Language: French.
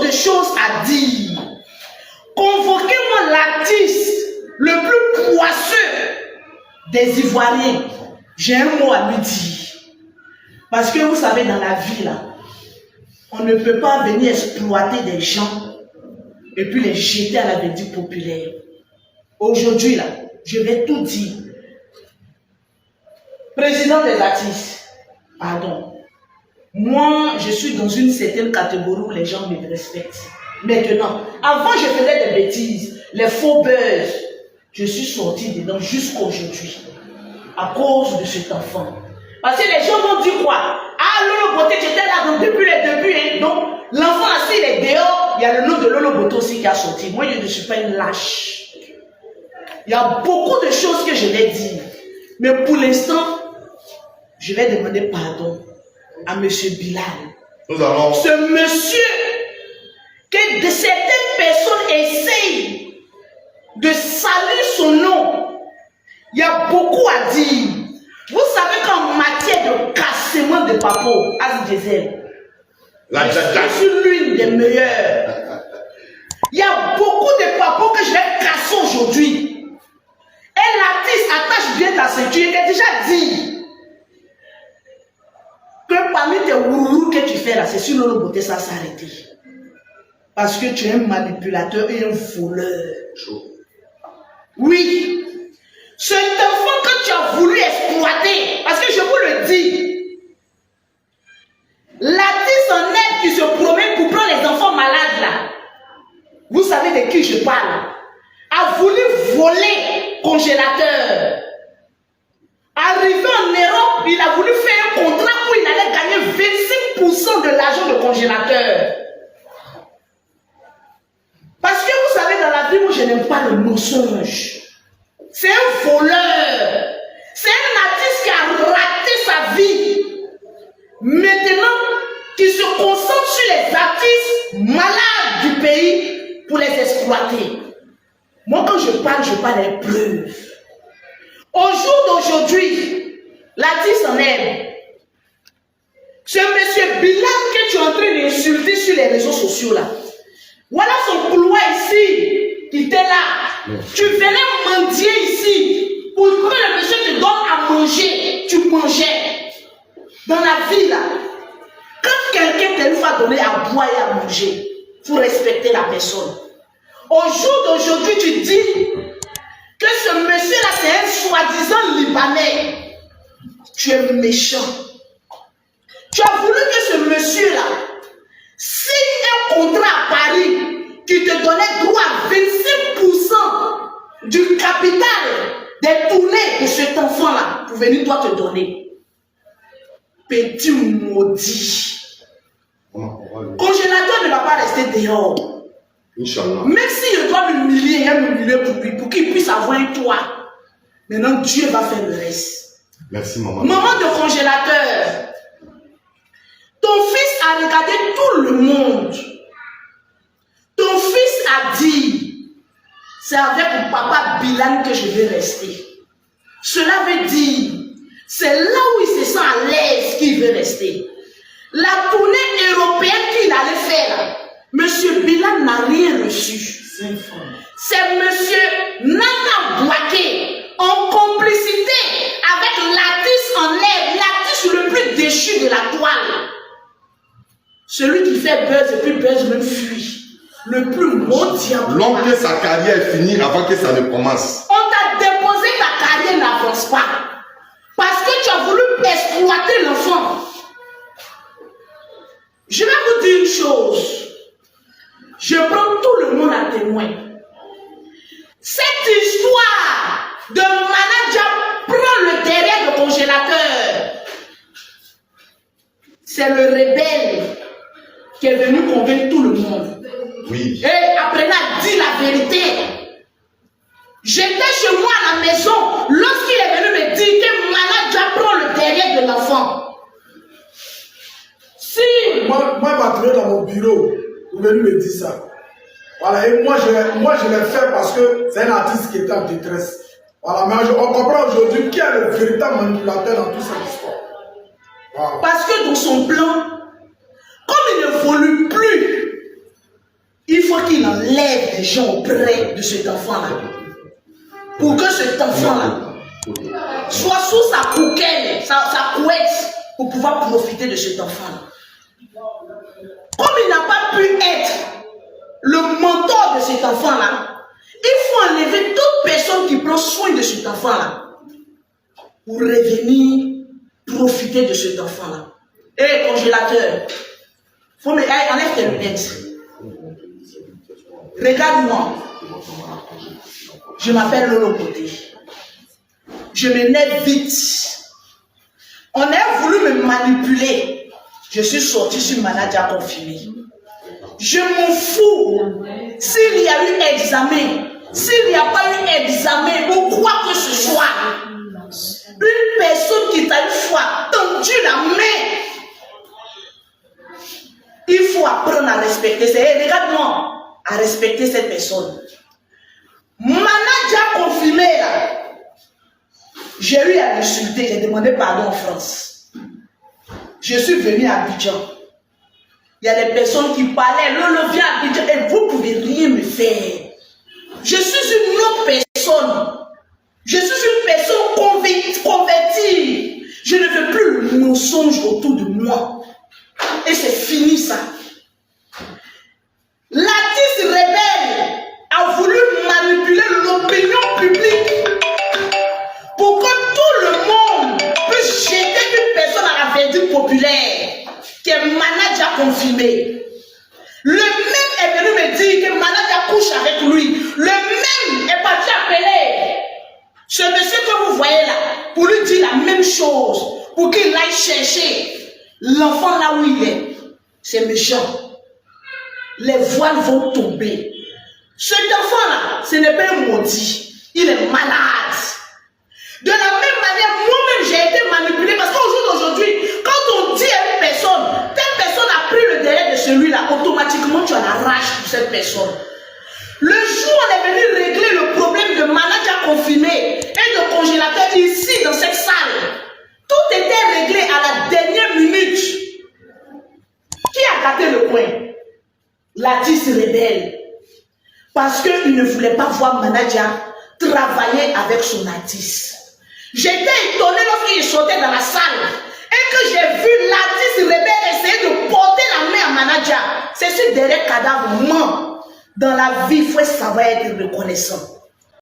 de choses à dire. Convoquez-moi l'artiste le plus poisseux des Ivoiriens. J'ai un mot à lui dire. Parce que vous savez, dans la vie, là, on ne peut pas venir exploiter des gens et puis les jeter à la verdict populaire. Aujourd'hui, là, je vais tout dire. Président des artistes, pardon. Moi, je suis dans une certaine catégorie où les gens me respectent. Maintenant, avant, je faisais des bêtises, les faux buzz. Je suis sorti dedans jusqu'à aujourd'hui, à cause de cet enfant. Parce que les gens vont dire quoi? Ah, Lolo Beauté, j'étais là donc, depuis les débuts. Hein. Donc, l'enfant assis, il est dehors. Il y a le nom de Lolo Beauté aussi qui a sorti. Moi, je ne suis pas une lâche. Il y a beaucoup de choses que je vais dire. Mais pour l'instant, je vais demander pardon à M. Bilal. Nous allons... Ce monsieur, que de certaines personnes essayent de salir son nom. Il y a beaucoup à dire. Vous savez qu'en matière de cassement de papo, Azidjezel, je suis l'une des meilleures. Il y a beaucoup de papos que je vais casser aujourd'hui. Et l'artiste attache bien ta ceinture. Il a déjà dit que parmi tes ourourous que tu fais là, c'est sur Lolo Beauté, ça va s'arrêter. Parce que tu es un manipulateur et un voleur. Oui. Cet enfant que tu as voulu exploiter, parce que je vous le dis, l'artiste en aide qui se promène pour prendre les enfants malades là, vous savez de qui je parle, a voulu voler congélateur. Arrivé en Europe, il a voulu faire un contrat où il allait gagner 25% de l'argent de congélateur. Parce que vous savez, dans la vie, moi je n'aime pas le mensonge. C'est un voleur. C'est un artiste qui a raté sa vie. Maintenant, qui se concentre sur les artistes malades du pays pour les exploiter. Moi, quand je parle des preuves. Au jour d'aujourd'hui, l'artiste en aime. Ce monsieur Bilal que tu es en train d'insulter sur les réseaux sociaux là. Voilà son couloir ici. Il était là. Tu venais mendier ici. Pour que le monsieur te donne à manger, tu mangeais. Dans la vie là, quand quelqu'un t'a une fois donné à boire et à manger, il faut respecter la personne. Au jour d'aujourd'hui, tu dis que ce monsieur-là, c'est un soi-disant Libanais. Tu es méchant. Tu as voulu que ce monsieur-là signe un contrat à Paris qui te donnait droit à 25% du capital des tournées de cet enfant-là pour venir toi te donner. Petit maudit. Congélateur ne va pas rester dehors. Inch'Allah. Même s'il doit l'humilier, il va l'humilier pour lui, pour qu'il puisse avoir un toit. Maintenant, Dieu va faire le reste. Merci, maman. Maman de congélateur, ton fils a regardé tout le monde. Ton fils a dit, c'est avec papa Bilal que je vais rester. Cela veut dire, c'est là où il se sent à l'aise qu'il veut rester. La tournée européenne qu'il allait faire, monsieur Bilal n'a rien reçu. C'est monsieur Nana Bouaké, en complicité avec l'artiste en air, l'artiste le plus déchu de la toile. Celui qui fait buzz et puis buzz même fuit. Le plus beau diable. L'homme que sa carrière est finie avant que ça ne commence. On t'a déposé, ta carrière n'avance pas. Parce que tu as voulu exploiter l'enfant. Je vais vous dire une chose. Je prends tout le monde à témoin. Cette histoire de manager prend le derrière de congélateur. C'est le rebelle qui est venu convaincre tout le monde. Oui. Et apprenez à dire la vérité. J'étais chez moi à la maison lorsqu'il est venu me dire que manager prend le derrière de l'enfant. Si. Moi, il m'a trouvé dans mon bureau. Il est venu me dire ça. Voilà, et moi je l'ai fait parce que c'est un artiste qui était en détresse. Voilà, mais on comprend aujourd'hui qui est le véritable manipulateur dans toute cette histoire. Wow. Parce que dans son plan, comme il ne voulut plus lève des gens auprès de cet enfant-là. Pour que cet enfant-là soit sous sa couquelle, sa couette, pour pouvoir profiter de cet enfant-là. Comme il n'a pas pu être le mentor de cet enfant-là, il faut enlever toute personne qui prend soin de cet enfant-là pour revenir profiter de cet enfant-là. Hé, congélateur, enlève tes lunettes. Regarde-moi. Je m'appelle Lolo Côté. Je m'énerve vite. On a voulu me manipuler. Je suis sorti sur manager confirmé. Je m'en fous. S'il y a eu examen, s'il n'y a pas eu examen ou quoi que ce soit, une personne qui t'a une fois tendu la main, il faut apprendre à respecter. Regarde-moi, à respecter cette personne. Manager confirmé là. J'ai eu à l'insulter, j'ai demandé pardon en France. Je suis venu à Abidjan. Il y a des personnes qui parlaient, Lolo vient à Abidjan et vous ne pouvez rien me faire. Je suis une autre personne. Je suis une personne convertie. Je ne veux plus le mensonge autour de moi. Et c'est fini ça. L'artiste rebelle a voulu manipuler l'opinion publique pour que tout le monde puisse jeter une personne à la verdict populaire qui est manager confirmé. Le même est venu me dire que manager couche avec lui. Le même est parti appeler ce monsieur que vous voyez là pour lui dire la même chose, pour qu'il aille chercher l'enfant là où il est. C'est méchant. Les voiles vont tomber. Cet enfant-là, ce n'est pas un maudit. Il est malade. De la même manière, moi-même, j'ai été manipulé parce qu'au jour d'aujourd'hui, quand on dit à une personne, telle personne a pris le délai de celui-là, automatiquement, tu as la rage pour cette personne. Le jour où on est venu régler le problème de manager confirmé et de congélateur ici, dans cette salle, tout était réglé à la dernière minute. Qui a gâté le coin? L'artiste rebelle. Parce qu'il ne voulait pas voir manager travailler avec son artiste. J'étais étonné lorsqu'il sortait dans la salle et que j'ai vu l'artiste rebelle essayer de porter la main à manager. C'est ce derrière cadavre. Non. Dans la vie, il faut savoir être reconnaissant.